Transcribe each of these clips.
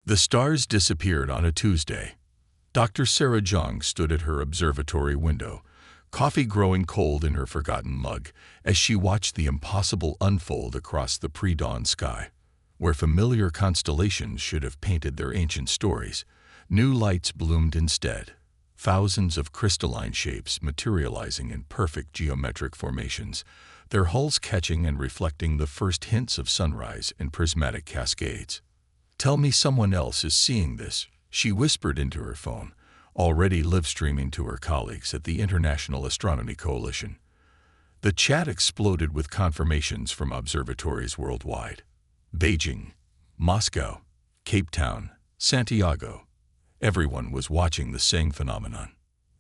The stars disappeared on a Tuesday. Dr. Sarah Jung stood at her observatory window, coffee growing cold in her forgotten mug, as she watched the impossible unfold across the pre-dawn sky. Where familiar constellations should have painted their ancient stories, new lights bloomed instead, thousands of crystalline shapes materializing in perfect geometric formations, their hulls catching and reflecting the first hints of sunrise in prismatic cascades. "Tell me someone else is seeing this," she whispered into her phone, already live-streaming to her colleagues at the International Astronomy Coalition. The chat exploded with confirmations from observatories worldwide. Beijing, Moscow, Cape Town, Santiago. Everyone was watching the same phenomenon.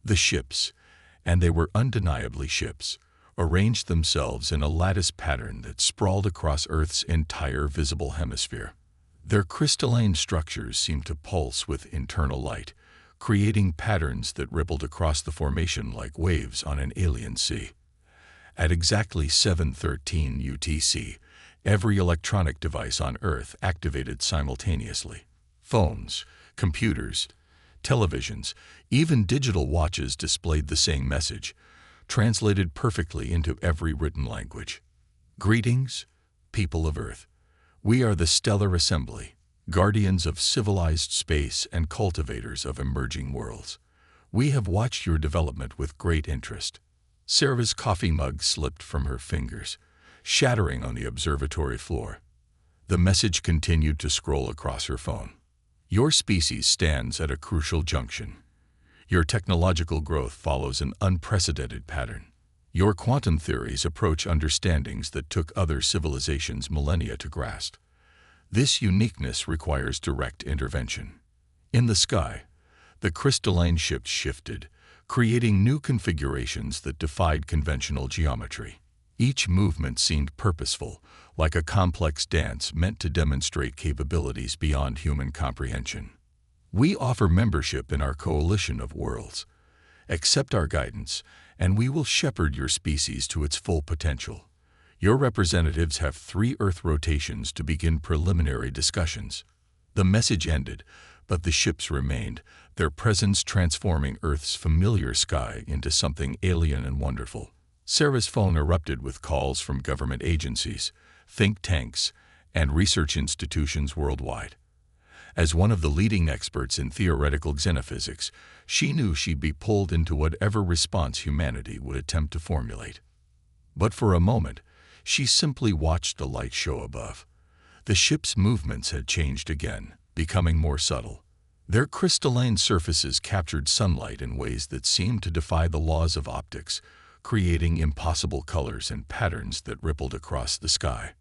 The ships, and they were undeniably ships, arranged themselves in a lattice pattern that sprawled across Earth's entire visible hemisphere. Their crystalline structures seemed to pulse with internal light, creating patterns that rippled across the formation like waves on an alien sea. At exactly 7:13 UTC, every electronic device on Earth activated simultaneously. Phones, computers, televisions, even digital watches displayed the same message, translated perfectly into every written language. "Greetings, people of Earth. We are the Stellar Assembly, guardians of civilized space and cultivators of emerging worlds. We have watched your development with great interest." Sarah's coffee mug slipped from her fingers, shattering on the observatory floor. The message continued to scroll across her phone. "Your species stands at a crucial junction. Your technological growth follows an unprecedented pattern. Your quantum theories approach understandings that took other civilizations millennia to grasp. This uniqueness requires direct intervention." In the sky, the crystalline ships shifted, creating new configurations that defied conventional geometry. Each movement seemed purposeful, like a complex dance meant to demonstrate capabilities beyond human comprehension. "We offer membership in our coalition of worlds. Accept our guidance, and we will shepherd your species to its full potential. Your representatives have 3 Earth rotations to begin preliminary discussions." The message ended, but the ships remained, their presence transforming Earth's familiar sky into something alien and wonderful. Sarah's phone erupted with calls from government agencies, think tanks, and research institutions worldwide. As one of the leading experts in theoretical xenophysics, she knew she'd be pulled into whatever response humanity would attempt to formulate. But for a moment, she simply watched the light show above. The ship's movements had changed again, becoming more subtle. Their crystalline surfaces captured sunlight in ways that seemed to defy the laws of optics, creating impossible colors and patterns that rippled across the sky.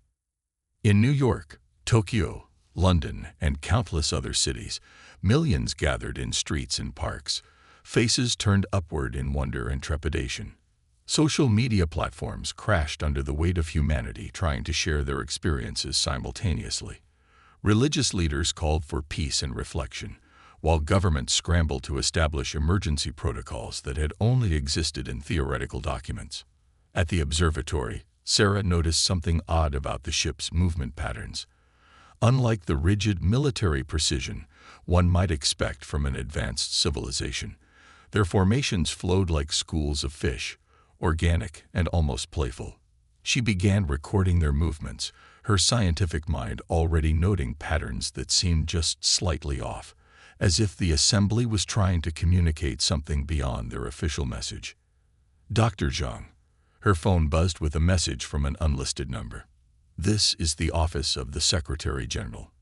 In New York, Tokyo, London, and countless other cities, millions gathered in streets and parks, faces turned upward in wonder and trepidation. Social media platforms crashed under the weight of humanity trying to share their experiences simultaneously. Religious leaders called for peace and reflection, while governments scrambled to establish emergency protocols that had only existed in theoretical documents. At the observatory, Sarah noticed something odd about the ship's movement patterns. Unlike the rigid military precision one might expect from an advanced civilization, their formations flowed like schools of fish, organic and almost playful. She began recording their movements, her scientific mind already noting patterns that seemed just slightly off, as if the assembly was trying to communicate something beyond their official message. "Dr. Zhang." Her phone buzzed with a message from an unlisted number. "This is the office of the Secretary General.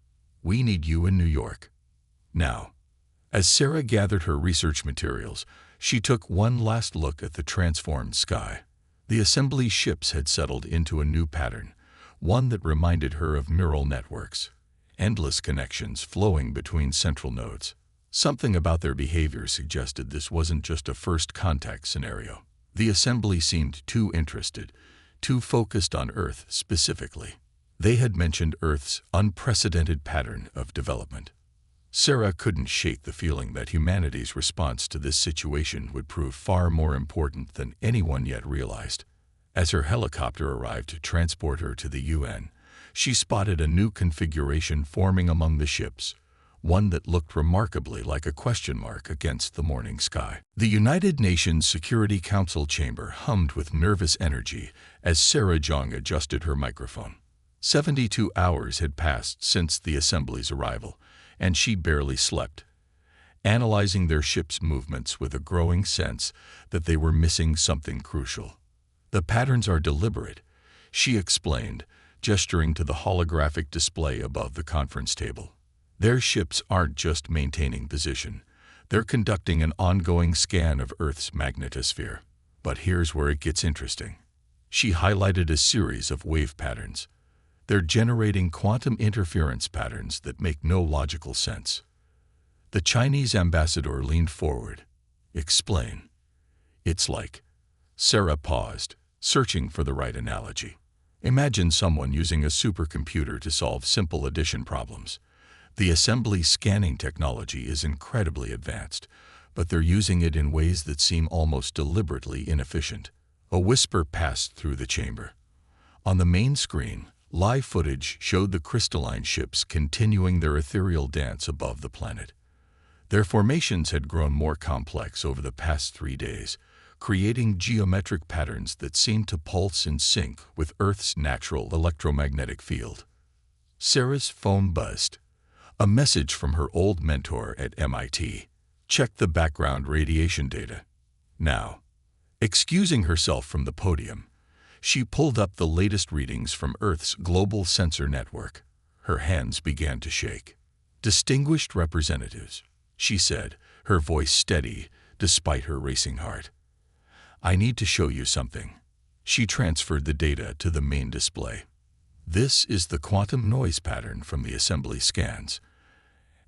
We need you in New York. Now." As Sarah gathered her research materials, she took one last look at the transformed sky. The assembly ships had settled into a new pattern, one that reminded her of neural networks. Endless connections flowing between central nodes. Something about their behavior suggested this wasn't just a first contact scenario. The assembly seemed too interested, too focused on Earth specifically. They had mentioned Earth's unprecedented pattern of development. Sarah couldn't shake the feeling that humanity's response to this situation would prove far more important than anyone yet realized. As her helicopter arrived to transport her to the UN, she spotted a new configuration forming among the ships, one that looked remarkably like a question mark against the morning sky. The United Nations Security Council chamber hummed with nervous energy as Sarah Jong adjusted her microphone. 72 hours had passed since the assembly's arrival, and she barely slept, analyzing their ship's movements with a growing sense that they were missing something crucial. "The patterns are deliberate," she explained, gesturing to the holographic display above the conference table. "Their ships aren't just maintaining position. They're conducting an ongoing scan of Earth's magnetosphere. But here's where it gets interesting." She highlighted a series of wave patterns. "They're generating quantum interference patterns that make no logical sense." The Chinese ambassador leaned forward. "Explain." "It's like..." Sarah paused, searching for the right analogy. "Imagine someone using a supercomputer to solve simple addition problems. The assembly scanning technology is incredibly advanced, but they're using it in ways that seem almost deliberately inefficient." A whisper passed through the chamber. On the main screen, live footage showed the crystalline ships continuing their ethereal dance above the planet. Their formations had grown more complex over the past 3 days, creating geometric patterns that seemed to pulse in sync with Earth's natural electromagnetic field. Sarah's phone buzzed. A message from her old mentor at MIT. "Check the background radiation data now." Excusing herself from the podium, she pulled up the latest readings from Earth's global sensor network. Her hands began to shake. "Distinguished representatives," she said, her voice steady despite her racing heart. "I need to show you something." She transferred the data to the main display. "This is the quantum noise pattern from the assembly scans.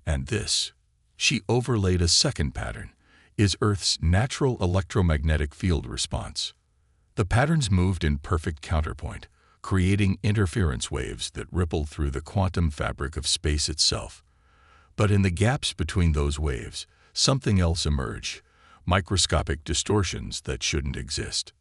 And this," she overlaid a second pattern, "is Earth's natural electromagnetic field response." The patterns moved in perfect counterpoint, creating interference waves that rippled through the quantum fabric of space itself. But in the gaps between those waves, something else emerged, microscopic distortions that shouldn't exist.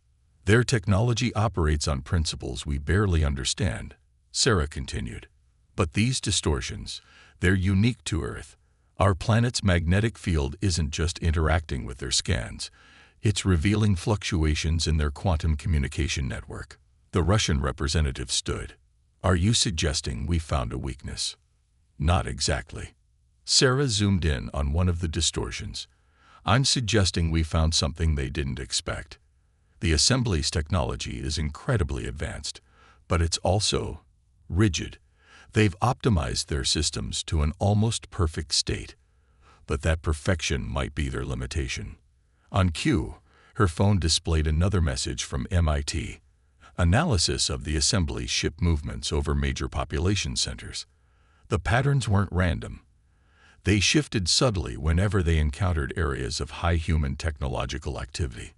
"Their technology operates on principles we barely understand," Sarah continued. "But these distortions, they're unique to Earth. Our planet's magnetic field isn't just interacting with their scans, it's revealing fluctuations in their quantum communication network." The Russian representative stood. "Are you suggesting we found a weakness?" "Not exactly." Sarah zoomed in on one of the distortions. "I'm suggesting we found something they didn't expect. The assembly's technology is incredibly advanced, but it's also rigid. They've optimized their systems to an almost perfect state, but that perfection might be their limitation." On cue, her phone displayed another message from MIT. Analysis of the assembly ship movements over major population centers. The patterns weren't random. They shifted subtly whenever they encountered areas of high human technological activity.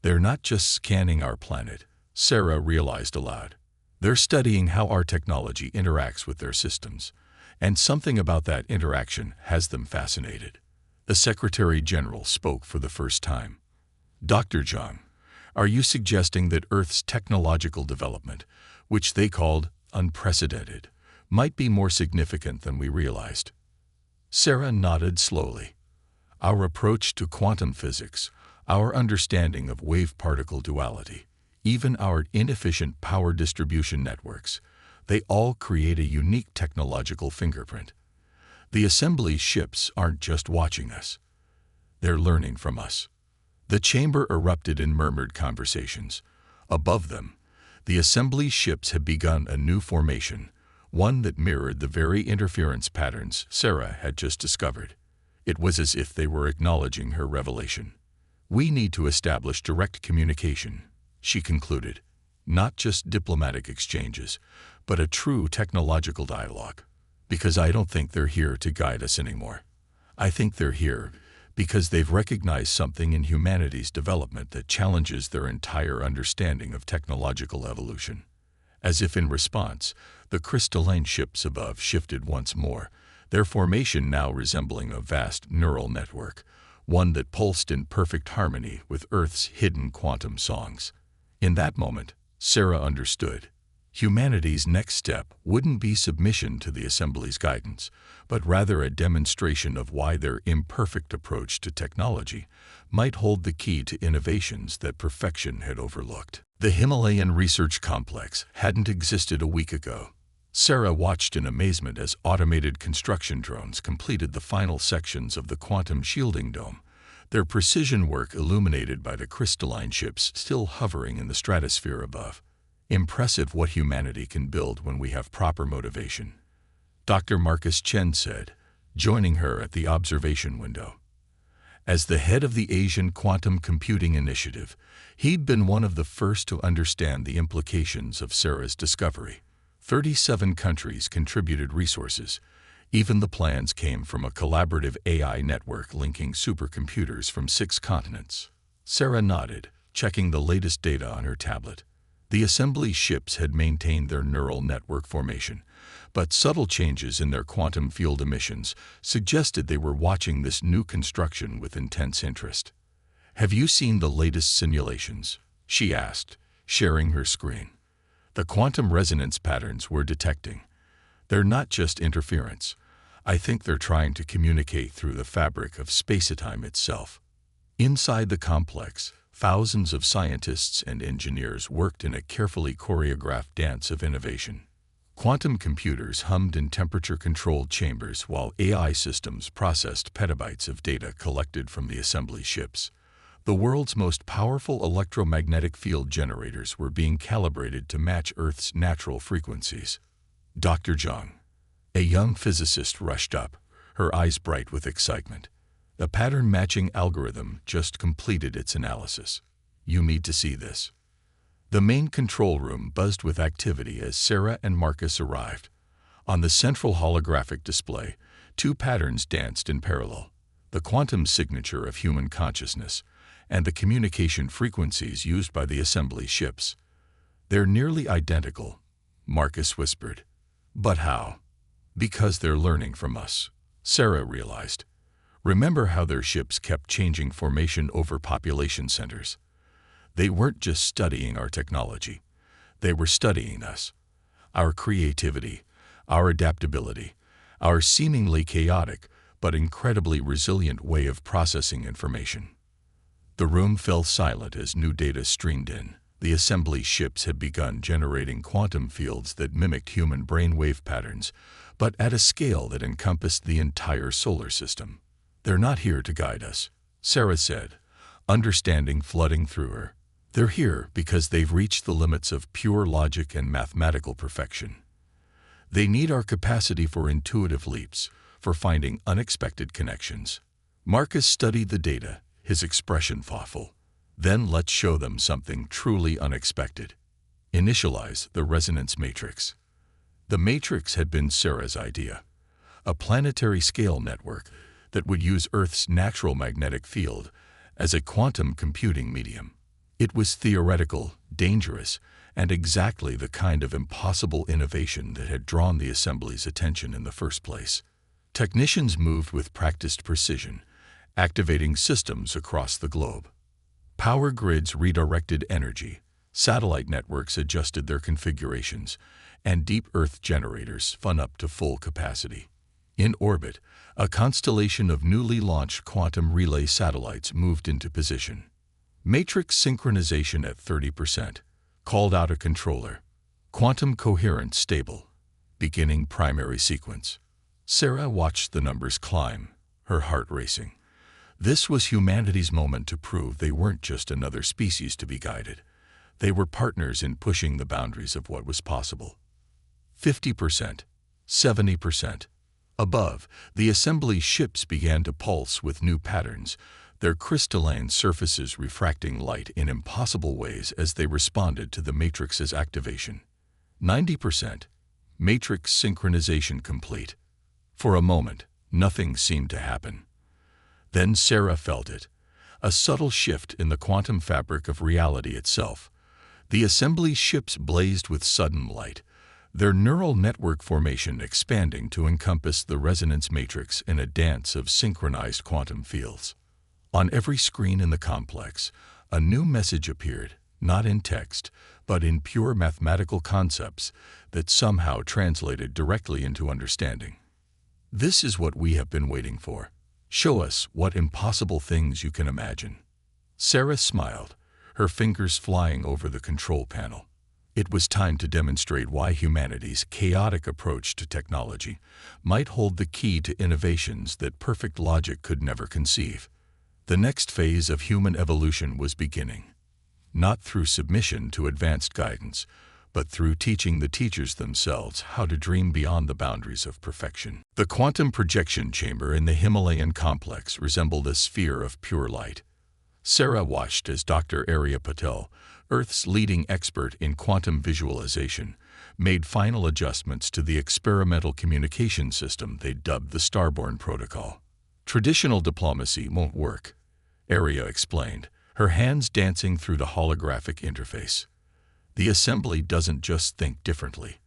"They're not just scanning our planet," Sarah realized aloud. "They're studying how our technology interacts with their systems, and something about that interaction has them fascinated." The Secretary General spoke for the first time. "Dr. Zhang, are you suggesting that Earth's technological development, which they called unprecedented, might be more significant than we realized?" Sarah nodded slowly. "Our approach to quantum physics, our understanding of wave-particle duality, even our inefficient power distribution networks, they all create a unique technological fingerprint. The assembly ships aren't just watching us. They're learning from us." The chamber erupted in murmured conversations. Above them, the assembly ships had begun a new formation, one that mirrored the very interference patterns Sarah had just discovered. It was as if they were acknowledging her revelation. "We need to establish direct communication," she concluded. "Not just diplomatic exchanges, but a true technological dialogue. Because I don't think they're here to guide us anymore. I think they're here because they've recognized something in humanity's development that challenges their entire understanding of technological evolution." As if in response, the crystalline ships above shifted once more, their formation now resembling a vast neural network, one that pulsed in perfect harmony with Earth's hidden quantum songs. In that moment, Sarah understood. Humanity's next step wouldn't be submission to the Assembly's guidance, but rather a demonstration of why their imperfect approach to technology might hold the key to innovations that perfection had overlooked. The Himalayan Research Complex hadn't existed a week ago. Sarah watched in amazement as automated construction drones completed the final sections of the quantum shielding dome, their precision work illuminated by the crystalline ships still hovering in the stratosphere above. Impressive what humanity can build when we have proper motivation, Dr. Marcus Chen said, joining her at the observation window. As the head of the Asian Quantum Computing Initiative, he'd been one of the first to understand the implications of Sarah's discovery. 37 countries contributed resources. Even the plans came from a collaborative AI network linking supercomputers from 6 continents. Sarah nodded, checking the latest data on her tablet. The Assembly ships had maintained their neural network formation, but subtle changes in their quantum field emissions suggested they were watching this new construction with intense interest. "Have you seen the latest simulations?" she asked, sharing her screen. "The quantum resonance patterns we're detecting. They're not just interference. I think they're trying to communicate through the fabric of space-time itself." Inside the complex, thousands of scientists and engineers worked in a carefully choreographed dance of innovation. Quantum computers hummed in temperature-controlled chambers while AI systems processed petabytes of data collected from the Assembly ships. The world's most powerful electromagnetic field generators were being calibrated to match Earth's natural frequencies. Dr. Zhang, a young physicist, rushed up, her eyes bright with excitement. The pattern-matching algorithm just completed its analysis. "You need to see this." The main control room buzzed with activity as Sarah and Marcus arrived. On the central holographic display, 2 patterns danced in parallel: the quantum signature of human consciousness and the communication frequencies used by the Assembly ships. "They're nearly identical," Marcus whispered. "But how?" "Because they're learning from us," Sarah realized. "Remember how their ships kept changing formation over population centers? They weren't just studying our technology. They were studying us. Our creativity, our adaptability, our seemingly chaotic but incredibly resilient way of processing information." The room fell silent as new data streamed in. The Assembly ships had begun generating quantum fields that mimicked human brainwave patterns, but at a scale that encompassed the entire solar system. "They're not here to guide us," Sarah said, understanding flooding through her. "They're here because they've reached the limits of pure logic and mathematical perfection. They need our capacity for intuitive leaps, for finding unexpected connections." Marcus studied the data, his expression thoughtful. "Then let's show them something truly unexpected. Initialize the resonance matrix." The matrix had been Sarah's idea, a planetary-scale network that would use Earth's natural magnetic field as a quantum computing medium. It was theoretical, dangerous, and exactly the kind of impossible innovation that had drawn the Assembly's attention in the first place. Technicians moved with practiced precision, activating systems across the globe. Power grids redirected energy, satellite networks adjusted their configurations, and deep Earth generators spun up to full capacity. In orbit, a constellation of newly launched quantum relay satellites moved into position. "Matrix synchronization at 30%, called out a controller. Quantum coherence stable. Beginning primary sequence." Sarah watched the numbers climb, her heart racing. This was humanity's moment to prove they weren't just another species to be guided. They were partners in pushing the boundaries of what was possible. 50%, 70%. Above, the Assembly ships began to pulse with new patterns, their crystalline surfaces refracting light in impossible ways as they responded to the matrix's activation. 90%. Matrix synchronization complete. For a moment, nothing seemed to happen. Then Sarah felt it, a subtle shift in the quantum fabric of reality itself. The Assembly ships blazed with sudden light, their neural network formation expanding to encompass the resonance matrix in a dance of synchronized quantum fields. On every screen in the complex, a new message appeared, not in text, but in pure mathematical concepts that somehow translated directly into understanding. This is what we have been waiting for. Show us what impossible things you can imagine. Sarah smiled, her fingers flying over the control panel. It was time to demonstrate why humanity's chaotic approach to technology might hold the key to innovations that perfect logic could never conceive. The next phase of human evolution was beginning, not through submission to advanced guidance, but through teaching the teachers themselves how to dream beyond the boundaries of perfection. The quantum projection chamber in the Himalayan complex resembled a sphere of pure light. Sarah watched as Dr. Arya Patel, Earth's leading expert in quantum visualization, made final adjustments to the experimental communication system they dubbed the Starbound protocol. Traditional diplomacy won't work, Arya explained, her hands dancing through the holographic interface. The assembly doesn't just think differently.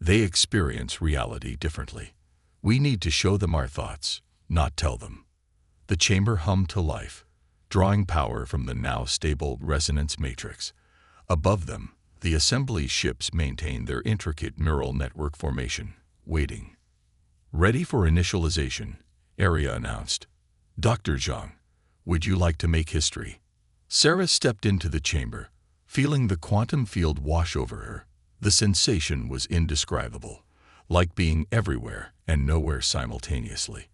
They experience reality differently. We need to show them our thoughts, not tell them. The chamber hummed to life, drawing power from the now stable resonance matrix. Above them, the assembly ships maintained their intricate neural network formation, waiting. Ready for initialization, Arya announced. Dr. Zhang, would you like to make history? Sarah stepped into the chamber, feeling the quantum field wash over her. The sensation was indescribable, like being everywhere and nowhere simultaneously.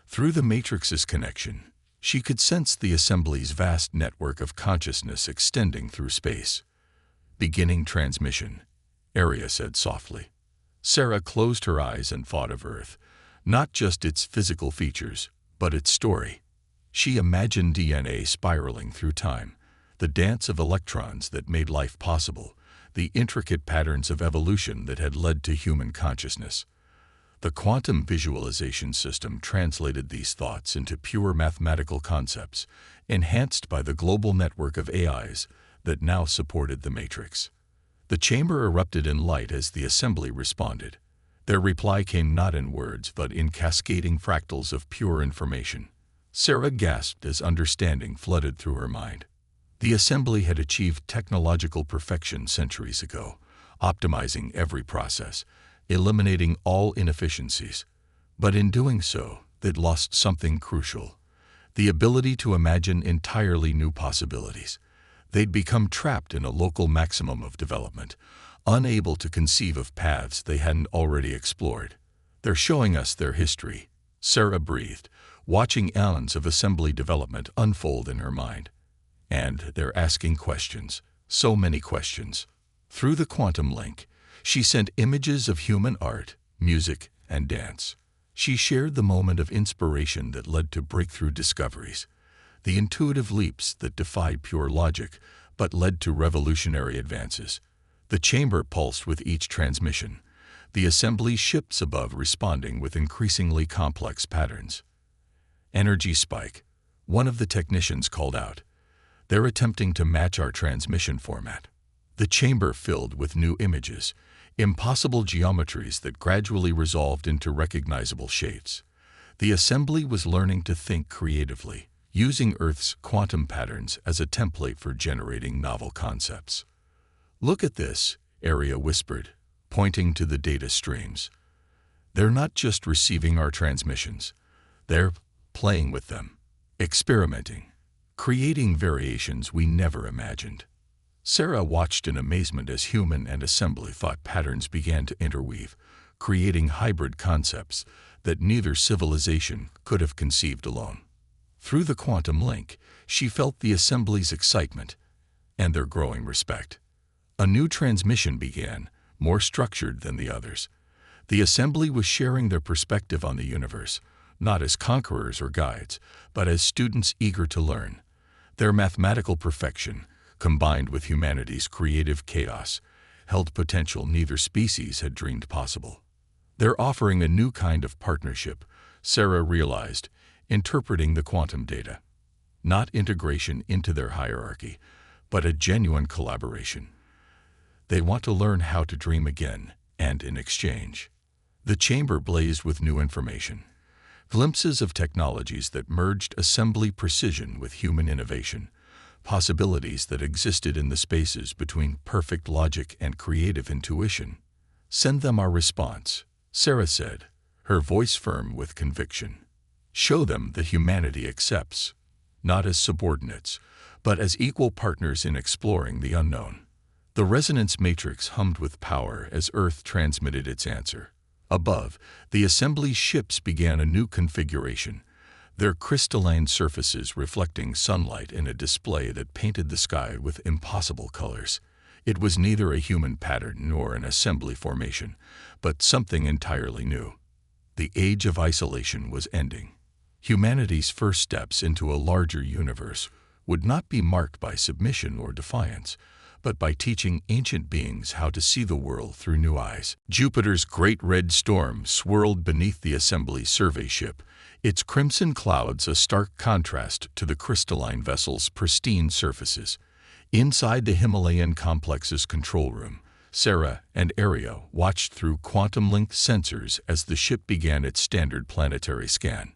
Through the matrix's connection, she could sense the assembly's vast network of consciousness extending through space. Beginning transmission, Arya said softly. Sarah closed her eyes and thought of Earth, not just its physical features, but its story. She imagined DNA spiraling through time, the dance of electrons that made life possible, the intricate patterns of evolution that had led to human consciousness. The quantum visualization system translated these thoughts into pure mathematical concepts, enhanced by the global network of AIs that now supported the matrix. The chamber erupted in light as the assembly responded. Their reply came not in words but in cascading fractals of pure information. Sarah gasped as understanding flooded through her mind. The assembly had achieved technological perfection centuries ago, optimizing every process, eliminating all inefficiencies. But in doing so, they'd lost something crucial: the ability to imagine entirely new possibilities. They'd become trapped in a local maximum of development, unable to conceive of paths they hadn't already explored. They're showing us their history, Sarah breathed, watching eons of assembly development unfold in her mind. And they're asking questions, so many questions. Through the quantum link, she sent images of human art, music, and dance. She shared the moment of inspiration that led to breakthrough discoveries, the intuitive leaps that defied pure logic but led to revolutionary advances. The chamber pulsed with each transmission, the assembly ships above responding with increasingly complex patterns. Energy spike, one of the technicians called out. They're attempting to match our transmission format. The chamber filled with new images, impossible geometries that gradually resolved into recognizable shapes. The assembly was learning to think creatively, using Earth's quantum patterns as a template for generating novel concepts. Look at this, Arya whispered, pointing to the data streams. They're not just receiving our transmissions. They're playing with them, experimenting, creating variations we never imagined. Sarah watched in amazement as human and assembly thought patterns began to interweave, creating hybrid concepts that neither civilization could have conceived alone. Through the quantum link, she felt the assembly's excitement and their growing respect. A new transmission began, more structured than the others. The assembly was sharing their perspective on the universe, not as conquerors or guides, but as students eager to learn. Their mathematical perfection, combined with humanity's creative chaos, held potential neither species had dreamed possible. They're offering a new kind of partnership, Sarah realized, interpreting the quantum data. Not integration into their hierarchy, but a genuine collaboration. They want to learn how to dream again, and in exchange. The chamber blazed with new information, glimpses of technologies that merged assembly precision with human innovation, possibilities that existed in the spaces between perfect logic and creative intuition. "Send them our response," Sarah said, her voice firm with conviction. "Show them that humanity accepts, not as subordinates, but as equal partners in exploring the unknown." The resonance matrix hummed with power as Earth transmitted its answer. Above, the assembly ships began a new configuration, their crystalline surfaces reflecting sunlight in a display that painted the sky with impossible colors. It was neither a human pattern nor an assembly formation, but something entirely new. The age of isolation was ending. Humanity's first steps into a larger universe would not be marked by submission or defiance, but by teaching ancient beings how to see the world through new eyes. Jupiter's great red storm swirled beneath the assembly survey ship, its crimson clouds a stark contrast to the crystalline vessel's pristine surfaces. Inside the Himalayan complex's control room, Sarah and Aria watched through quantum-linked sensors as the ship began its standard planetary scan.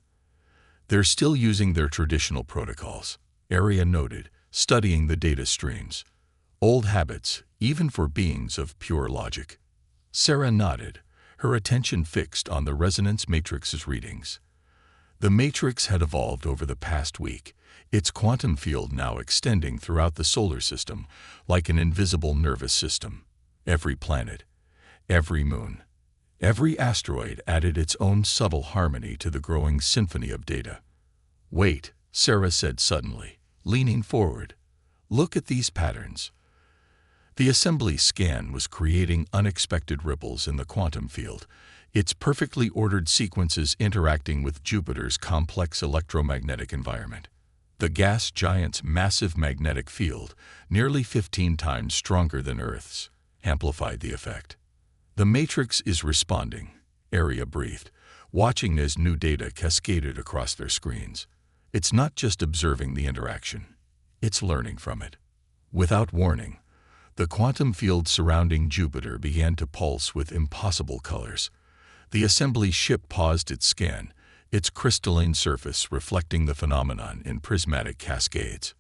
"They're still using their traditional protocols," Aria noted, studying the data streams. "Old habits, even for beings of pure logic." Sarah nodded, her attention fixed on the resonance matrix's readings. The matrix had evolved over the past week, its quantum field now extending throughout the solar system like an invisible nervous system. Every planet, every moon, every asteroid added its own subtle harmony to the growing symphony of data. "Wait," Sarah said suddenly, leaning forward. "Look at these patterns." The assembly scan was creating unexpected ripples in the quantum field, its perfectly ordered sequences interacting with Jupiter's complex electromagnetic environment. The gas giant's massive magnetic field, nearly 15 times stronger than Earth's, amplified the effect. "The matrix is responding," Aria breathed, watching as new data cascaded across their screens. "It's not just observing the interaction, it's learning from it." Without warning, the quantum field surrounding Jupiter began to pulse with impossible colors. The assembly ship paused its scan, its crystalline surface reflecting the phenomenon in prismatic cascades.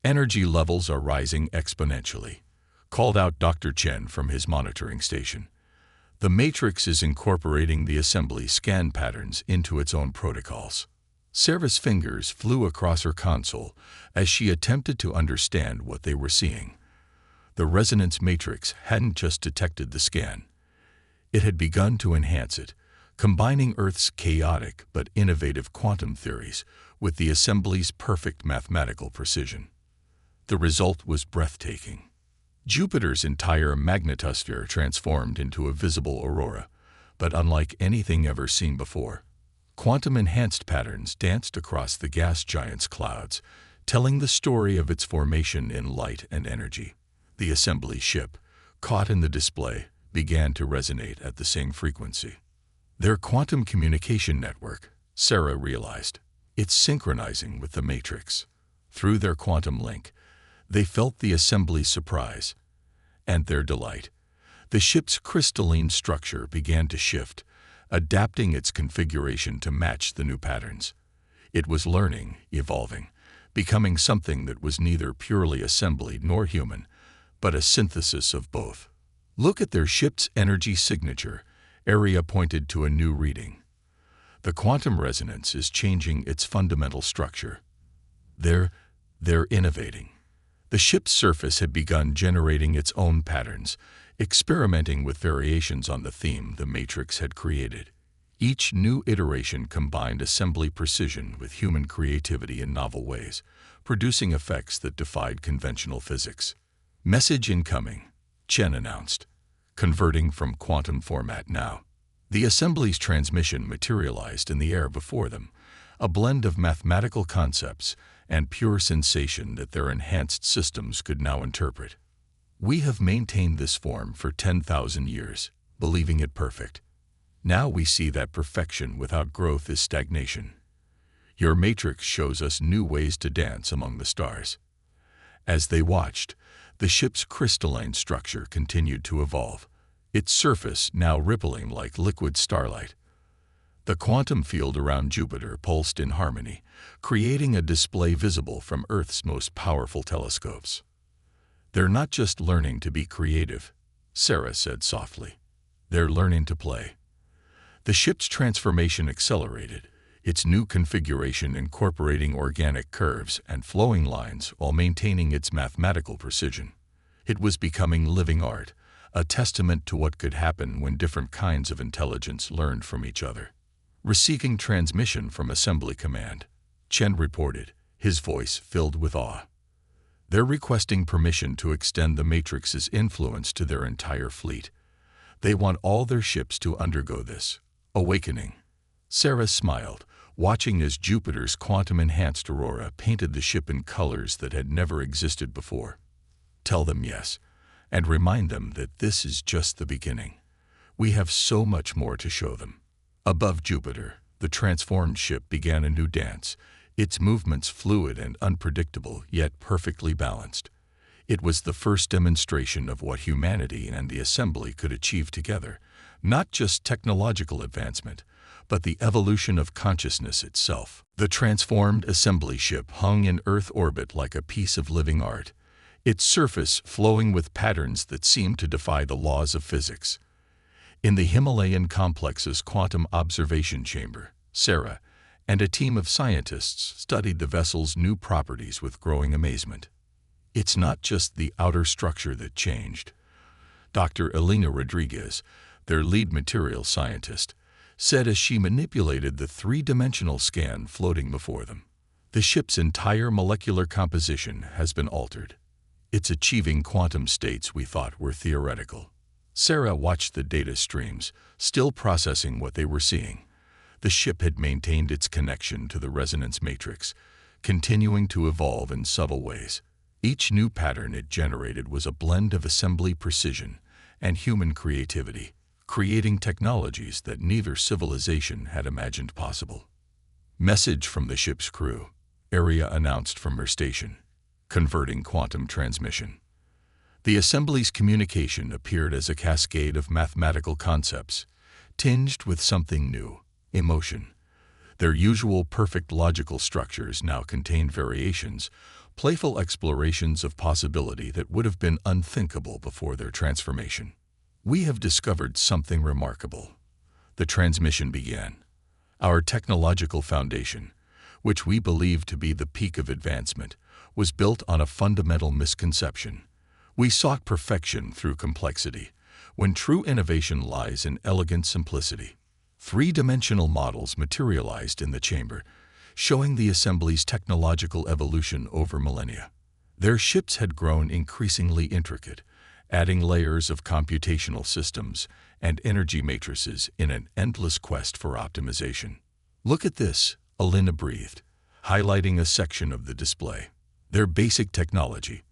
"Energy levels are rising exponentially," called out Dr. Chen from his monitoring station. "The matrix is incorporating the assembly scan patterns into its own protocols." Sarah's fingers flew across her console as she attempted to understand what they were seeing. The resonance matrix hadn't just detected the scan. It had begun to enhance it, combining Earth's chaotic but innovative quantum theories with the assembly's perfect mathematical precision. The result was breathtaking. Jupiter's entire magnetosphere transformed into a visible aurora, but unlike anything ever seen before. Quantum-enhanced patterns danced across the gas giant's clouds, telling the story of its formation in light and energy. The assembly ship, caught in the display, began to resonate at the same frequency. Their quantum communication network, Sarah realized, it's synchronizing with the matrix. Through their quantum link, they felt the assembly's surprise and their delight. The ship's crystalline structure began to shift, adapting its configuration to match the new patterns. It was learning, evolving, becoming something that was neither purely assembly nor human, but a synthesis of both. "Look at their ship's energy signature," Aria pointed to a new reading. "The quantum resonance is changing its fundamental structure. They're innovating." The ship's surface had begun generating its own patterns, experimenting with variations on the theme the matrix had created. Each new iteration combined assembly precision with human creativity in novel ways, producing effects that defied conventional physics. "Message incoming," Chen announced, converting from quantum format now. The assembly's transmission materialized in the air before them, a blend of mathematical concepts and pure sensation that their enhanced systems could now interpret. "We have maintained this form for 10,000 years, believing it perfect. Now we see that perfection without growth is stagnation. Your matrix shows us new ways to dance among the stars." As they watched, the ship's crystalline structure continued to evolve, its surface now rippling like liquid starlight. The quantum field around Jupiter pulsed in harmony, creating a display visible from Earth's most powerful telescopes. "They're not just learning to be creative," Sarah said softly. "They're learning to play." The ship's transformation accelerated, its new configuration incorporating organic curves and flowing lines while maintaining its mathematical precision. It was becoming living art, a testament to what could happen when different kinds of intelligence learned from each other. Receiving transmission from Assembly Command, Chen reported, his voice filled with awe. "They're requesting permission to extend the Matrix's influence to their entire fleet. They want all their ships to undergo this awakening." Sarah smiled, watching as Jupiter's quantum-enhanced aurora painted the ship in colors that had never existed before. "Tell them yes, and remind them that this is just the beginning. We have so much more to show them." Above Jupiter, the transformed ship began a new dance, its movements fluid and unpredictable, yet perfectly balanced. It was the first demonstration of what humanity and the Assembly could achieve together, not just technological advancement, but the evolution of consciousness itself. The transformed Assembly ship hung in Earth orbit like a piece of living art, its surface flowing with patterns that seemed to defy the laws of physics. In the Himalayan complex's quantum observation chamber, Sarah and a team of scientists studied the vessel's new properties with growing amazement. "It's not just the outer structure that changed," Dr. Elena Rodriguez, their lead material scientist, said as she manipulated the three-dimensional scan floating before them. "The ship's entire molecular composition has been altered. It's achieving quantum states we thought were theoretical." Sarah watched the data streams, still processing what they were seeing. The ship had maintained its connection to the resonance matrix, continuing to evolve in subtle ways. Each new pattern it generated was a blend of assembly precision and human creativity, creating technologies that neither civilization had imagined possible. "Message from the ship's crew," Aria announced from her station, converting quantum transmission. The Assembly's communication appeared as a cascade of mathematical concepts, tinged with something new, emotion. Their usual perfect logical structures now contained variations, playful explorations of possibility that would have been unthinkable before their transformation. "We have discovered something remarkable." The transmission began. "Our technological foundation, which we believe to be the peak of advancement, was built on a fundamental misconception. We sought perfection through complexity, when true innovation lies in elegant simplicity." Three-dimensional models materialized in the chamber, showing the Assembly's technological evolution over millennia. Their ships had grown increasingly intricate, adding layers of computational systems and energy matrices in an endless quest for optimization. "Look at this," Elena breathed, highlighting a section of the display. "Their basic technology.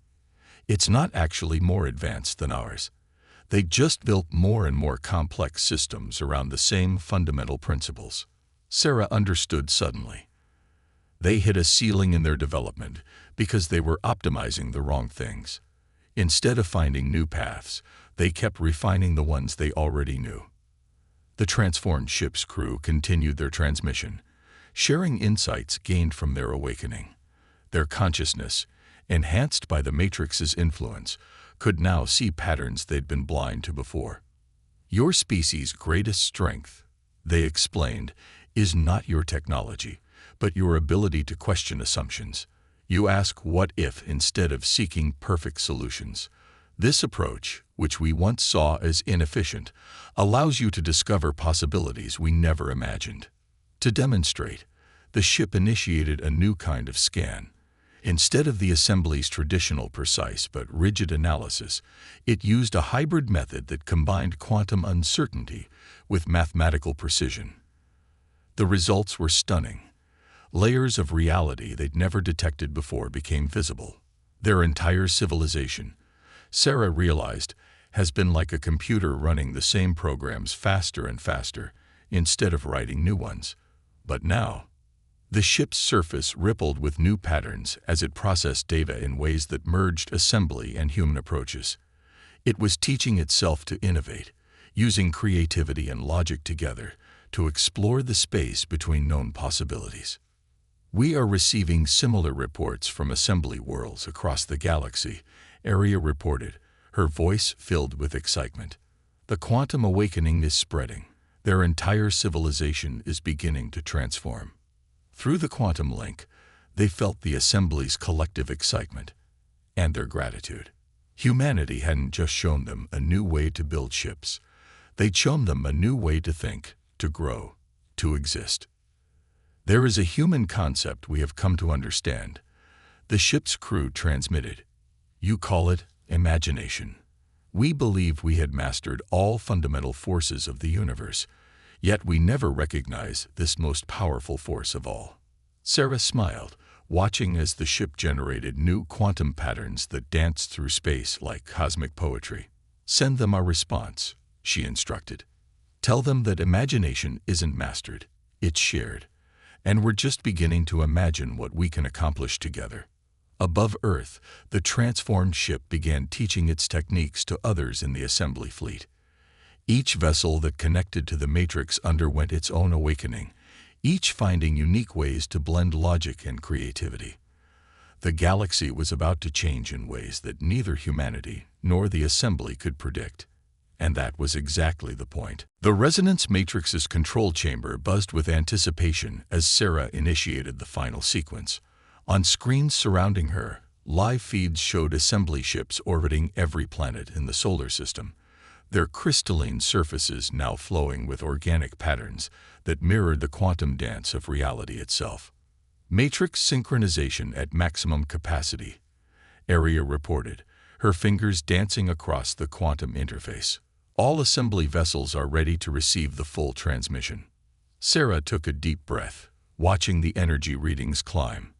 It's not actually more advanced than ours. They just built more and more complex systems around the same fundamental principles." Sarah understood suddenly. They hit a ceiling in their development because they were optimizing the wrong things. Instead of finding new paths, they kept refining the ones they already knew. The transformed ship's crew continued their transmission, sharing insights gained from their awakening. Their consciousness, enhanced by the Matrix's influence, could now see patterns they'd been blind to before. "Your species' greatest strength," they explained, "is not your technology, but your ability to question assumptions. You ask what if instead of seeking perfect solutions. This approach, which we once saw as inefficient, allows you to discover possibilities we never imagined." To demonstrate, the ship initiated a new kind of scan. Instead of the Assembly's traditional precise but rigid analysis, it used a hybrid method that combined quantum uncertainty with mathematical precision. The results were stunning. Layers of reality they'd never detected before became visible. Their entire civilization, Sarah realized, has been like a computer running the same programs faster and faster, instead of writing new ones. But now, the ship's surface rippled with new patterns as it processed data in ways that merged assembly and human approaches. It was teaching itself to innovate, using creativity and logic together to explore the space between known possibilities. We are receiving similar reports from assembly worlds across the galaxy, Aria reported, her voice filled with excitement. The quantum awakening is spreading. Their entire civilization is beginning to transform. Through the quantum link, they felt the assembly's collective excitement and their gratitude. Humanity hadn't just shown them a new way to build ships. They'd shown them a new way to think, to grow, to exist. There is a human concept we have come to understand. The ship's crew transmitted. You call it imagination. We believe we had mastered all fundamental forces of the universe, yet we never recognize this most powerful force of all. Sarah smiled, watching as the ship generated new quantum patterns that danced through space like cosmic poetry. Send them our response, she instructed. Tell them that imagination isn't mastered, it's shared, and we're just beginning to imagine what we can accomplish together. Above Earth, the transformed ship began teaching its techniques to others in the assembly fleet. Each vessel that connected to the Matrix underwent its own awakening, each finding unique ways to blend logic and creativity. The galaxy was about to change in ways that neither humanity nor the assembly could predict. And that was exactly the point. The Resonance Matrix's control chamber buzzed with anticipation as Sarah initiated the final sequence. On screens surrounding her, live feeds showed assembly ships orbiting every planet in the solar system, their crystalline surfaces now flowing with organic patterns that mirrored the quantum dance of reality itself. Matrix synchronization at maximum capacity, Aria reported, her fingers dancing across the quantum interface. All assembly vessels are ready to receive the full transmission. Sarah took a deep breath, watching the energy readings climb.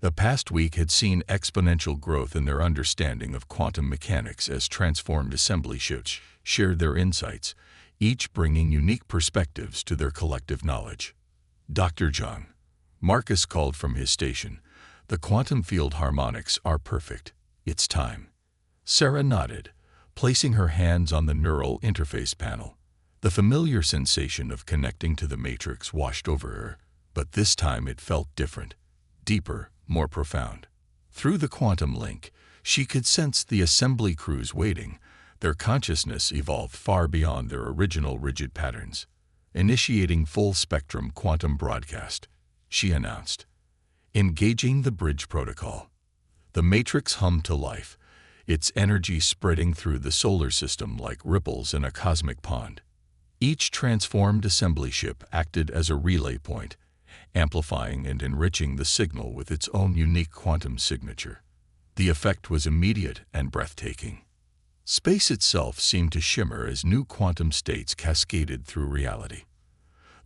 The past week had seen exponential growth in their understanding of quantum mechanics as transformed assembly ships shared their insights, each bringing unique perspectives to their collective knowledge. Dr. Zhang, Marcus called from his station, the quantum field harmonics are perfect. It's time. Sarah nodded, placing her hands on the neural interface panel. The familiar sensation of connecting to the Matrix washed over her, but this time it felt different, deeper, more profound. Through the quantum link, she could sense the assembly crews waiting. Their consciousness evolved far beyond their original rigid patterns. Initiating full-spectrum quantum broadcast, she announced. Engaging the bridge protocol. The Matrix hummed to life, its energy spreading through the solar system like ripples in a cosmic pond. Each transformed assembly ship acted as a relay point, amplifying and enriching the signal with its own unique quantum signature. The effect was immediate and breathtaking. Space itself seemed to shimmer as new quantum states cascaded through reality.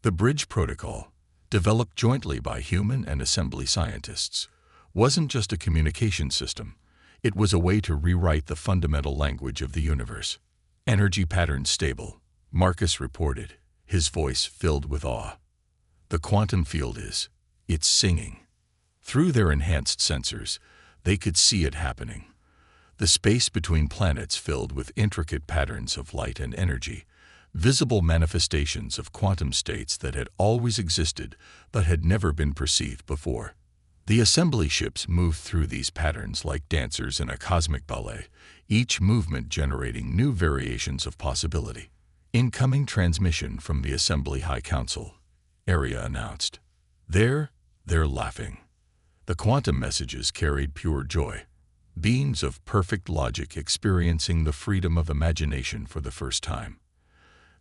The bridge protocol, developed jointly by human and assembly scientists, wasn't just a communication system. It was a way to rewrite the fundamental language of the universe. Energy patterns stable, Marcus reported, his voice filled with awe. The quantum field it's singing. Through their enhanced sensors, they could see it happening. The space between planets filled with intricate patterns of light and energy, visible manifestations of quantum states that had always existed but had never been perceived before. The assembly ships moved through these patterns like dancers in a cosmic ballet, each movement generating new variations of possibility. Incoming transmission from the Assembly High Council, Aria announced. They're laughing. The quantum messages carried pure joy. Beings of perfect logic experiencing the freedom of imagination for the first time.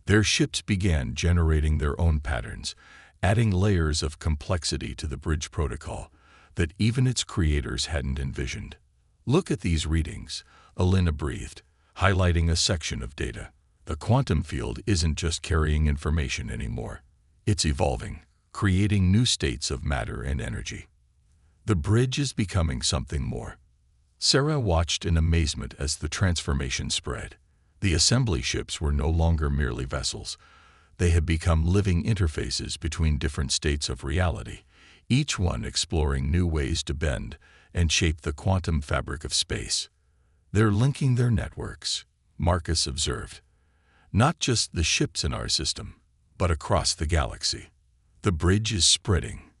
Their ships began generating their own patterns, adding layers of complexity to the bridge protocol that even its creators hadn't envisioned. Look at these readings, Alina breathed, highlighting a section of data. The quantum field isn't just carrying information anymore. It's evolving, creating new states of matter and energy. The bridge is becoming something more. Sarah watched in amazement as the transformation spread. The assembly ships were no longer merely vessels. They had become living interfaces between different states of reality, each one exploring new ways to bend and shape the quantum fabric of space. They're linking their networks, Marcus observed. Not just the ships in our system, but across the galaxy. The bridge is spreading.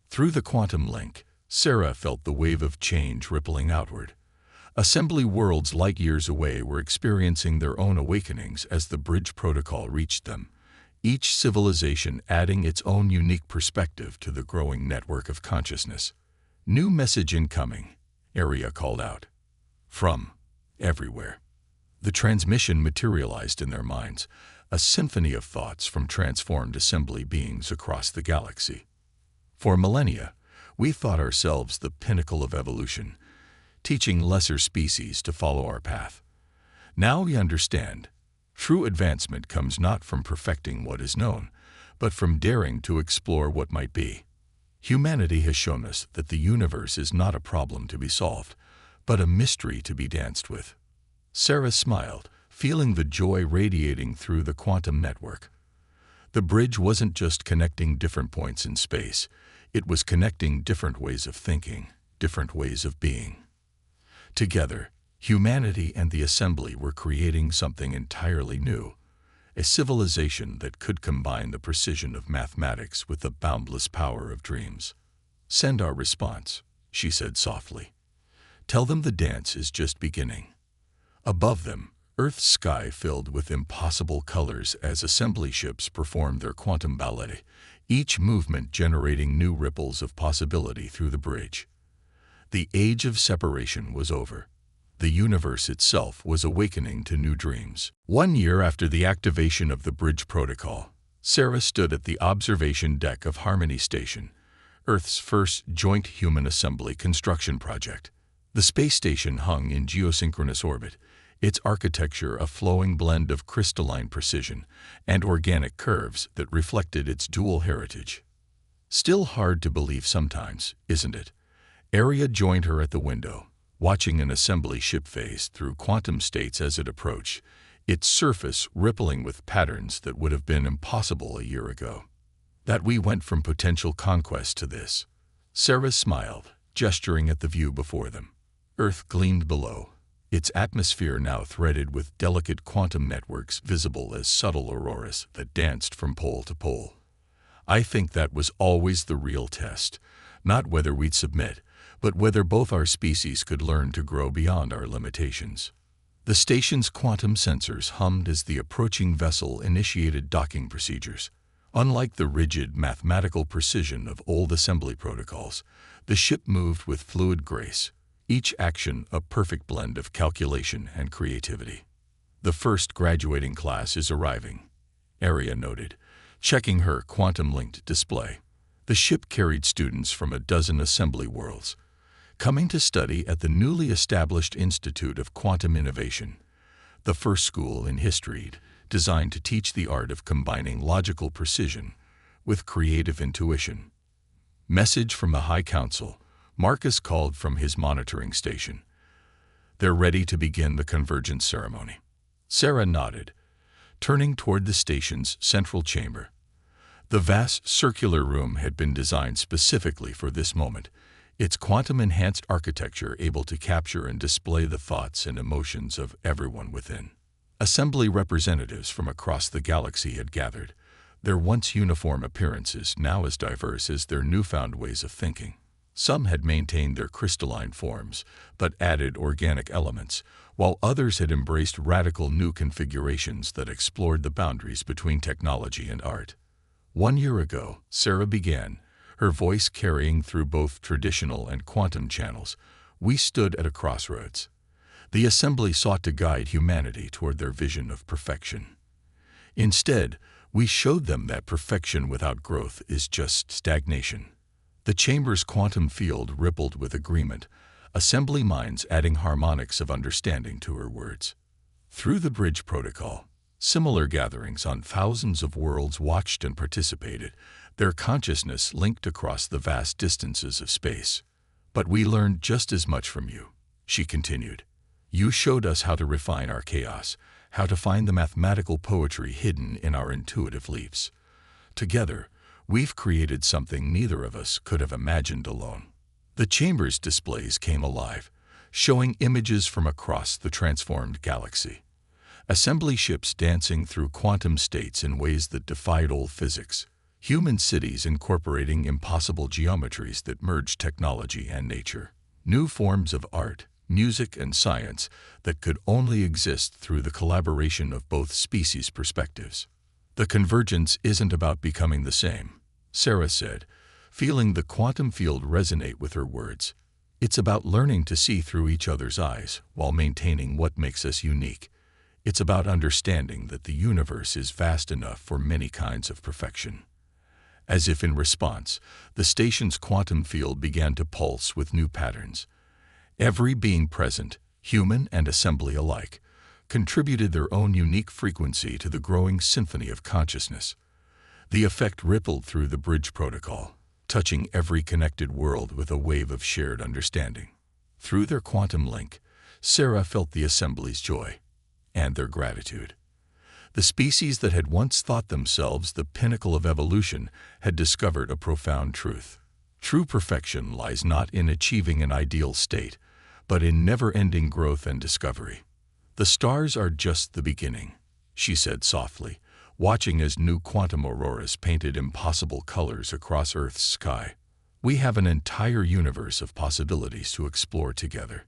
Through the quantum link, Sarah felt the wave of change rippling outward. Assembly worlds light years away were experiencing their own awakenings as the bridge protocol reached them, each civilization adding its own unique perspective to the growing network of consciousness. "New message incoming," Area called out. From everywhere. The transmission materialized in their minds, a symphony of thoughts from transformed assembly beings across the galaxy. For millennia, we thought ourselves the pinnacle of evolution, teaching lesser species to follow our path. Now we understand. True advancement comes not from perfecting what is known, but from daring to explore what might be. Humanity has shown us that the universe is not a problem to be solved, but a mystery to be danced with. Sarah smiled, feeling the joy radiating through the quantum network. The bridge wasn't just connecting different points in space, it was connecting different ways of thinking, different ways of being. Together, humanity and the assembly were creating something entirely new, a civilization that could combine the precision of mathematics with the boundless power of dreams. "Send our response," she said softly. "Tell them the dance is just beginning." Above them, Earth's sky filled with impossible colors as assembly ships performed their quantum ballet, each movement generating new ripples of possibility through the bridge. The age of separation was over. The universe itself was awakening to new dreams. 1 year after the activation of the bridge protocol, Sarah stood at the observation deck of Harmony Station, Earth's first joint human assembly construction project. The space station hung in geosynchronous orbit, its architecture a flowing blend of crystalline precision and organic curves that reflected its dual heritage. Still hard to believe sometimes, isn't it? Area joined her at the window, watching an assembly ship phase through quantum states as it approached, its surface rippling with patterns that would have been impossible a year ago. That we went from potential conquest to this. Sarah smiled, gesturing at the view before them. Earth gleamed below, its atmosphere now threaded with delicate quantum networks visible as subtle auroras that danced from pole to pole. I think that was always the real test, not whether we'd submit, but whether both our species could learn to grow beyond our limitations. The station's quantum sensors hummed as the approaching vessel initiated docking procedures. Unlike the rigid mathematical precision of old assembly protocols, the ship moved with fluid grace, each action a perfect blend of calculation and creativity. "The first graduating class is arriving," Area noted, checking her quantum-linked display. The ship carried students from a dozen assembly worlds, coming to study at the newly established Institute of Quantum Innovation, the first school in history designed to teach the art of combining logical precision with creative intuition. Message from the High Council, Marcus called from his monitoring station. "They're ready to begin the convergence ceremony." Sarah nodded, turning toward the station's central chamber. The vast circular room had been designed specifically for this moment, its quantum-enhanced architecture able to capture and display the thoughts and emotions of everyone within. Assembly representatives from across the galaxy had gathered, their once uniform appearances now as diverse as their newfound ways of thinking. Some had maintained their crystalline forms, but added organic elements, while others had embraced radical new configurations that explored the boundaries between technology and art. 1 year ago, Sarah began, her voice carrying through both traditional and quantum channels. We stood at a crossroads. The assembly sought to guide humanity toward their vision of perfection. Instead, we showed them that perfection without growth is just stagnation. The chamber's quantum field rippled with agreement, assembly minds adding harmonics of understanding to her words. Through the bridge protocol, similar gatherings on thousands of worlds watched and participated, their consciousness linked across the vast distances of space. "But we learned just as much from you," she continued. "You showed us how to refine our chaos, how to find the mathematical poetry hidden in our intuitive leaps. Together, we've created something neither of us could have imagined alone." The chamber's displays came alive, showing images from across the transformed galaxy. Assembly ships dancing through quantum states in ways that defied old physics. Human cities incorporating impossible geometries that merge technology and nature. New forms of art, music, and science that could only exist through the collaboration of both species' perspectives. The convergence isn't about becoming the same, Sarah said, feeling the quantum field resonate with her words. It's about learning to see through each other's eyes while maintaining what makes us unique. It's about understanding that the universe is vast enough for many kinds of perfection. As if in response, the station's quantum field began to pulse with new patterns. Every being present, human and assembly alike, contributed their own unique frequency to the growing symphony of consciousness. The effect rippled through the bridge protocol, touching every connected world with a wave of shared understanding. Through their quantum link, Sarah felt the assembly's joy and their gratitude. The species that had once thought themselves the pinnacle of evolution had discovered a profound truth. True perfection lies not in achieving an ideal state, but in never-ending growth and discovery. The stars are just the beginning, she said softly, watching as new quantum auroras painted impossible colors across Earth's sky. We have an entire universe of possibilities to explore together.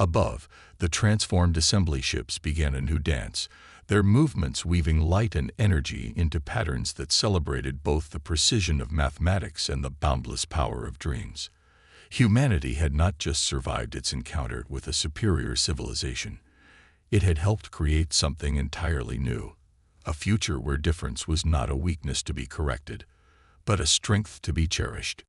Above, the transformed assembly ships began a new dance, their movements weaving light and energy into patterns that celebrated both the precision of mathematics and the boundless power of dreams. Humanity had not just survived its encounter with a superior civilization. It had helped create something entirely new, a future where difference was not a weakness to be corrected, but a strength to be cherished.